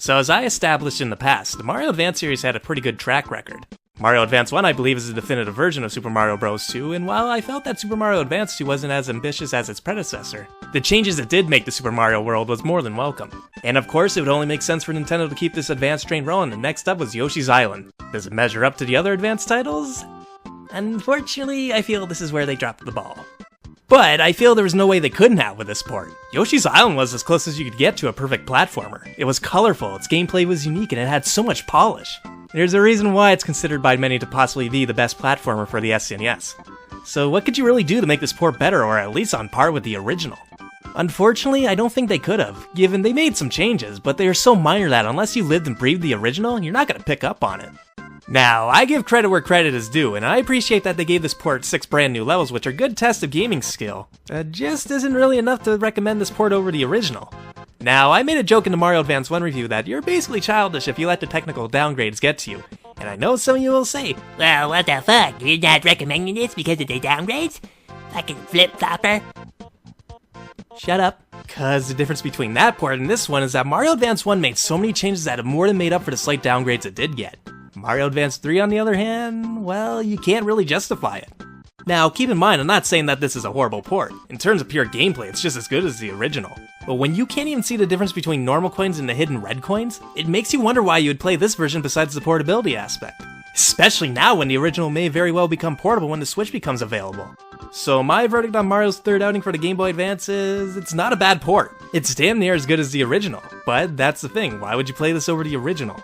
So as I established in the past, the Mario Advance series had a pretty good track record. Mario Advance 1, I believe, is a definitive version of Super Mario Bros. 2, and while I felt that Super Mario Advance 2 wasn't as ambitious as its predecessor, the changes it did make to Super Mario World was more than welcome. And of course, it would only make sense for Nintendo to keep this Advance train rolling, and next up was Yoshi's Island. Does it measure up to the other Advance titles? Unfortunately, I feel this is where they dropped the ball. But I feel there was no way they couldn't have with this port. Yoshi's Island was as close as you could get to a perfect platformer. It was colorful, its gameplay was unique, and it had so much polish. There's a reason why it's considered by many to possibly be the best platformer for the SNES. So what could you really do to make this port better, or at least on par with the original? Unfortunately, I don't think they could have, given they made some changes, but they are so minor that unless you lived and breathed the original, you're not going to pick up on it. Now, I give credit where credit is due, and I appreciate that they gave this port 6 brand new levels, which are good tests of gaming skill. Just isn't really enough to recommend this port over the original. Now, I made a joke in the Mario Advance 1 review that you're basically childish if you let the technical downgrades get to you. And I know some of you will say, well, what the fuck? You're not recommending this because of the downgrades? Fucking flip-flopper. Shut up. Cause the difference between that port and this one is that Mario Advance 1 made so many changes that have more than made up for the slight downgrades it did get. Mario Advance 3, on the other hand, well, you can't really justify it. Now, keep in mind, I'm not saying that this is a horrible port. In terms of pure gameplay, it's just as good as the original. But when you can't even see the difference between normal coins and the hidden red coins, it makes you wonder why you would play this version besides the portability aspect. Especially now when the original may very well become portable when the Switch becomes available. So my verdict on Mario's third outing for the Game Boy Advance is, it's not a bad port. It's damn near as good as the original. But that's the thing, why would you play this over the original?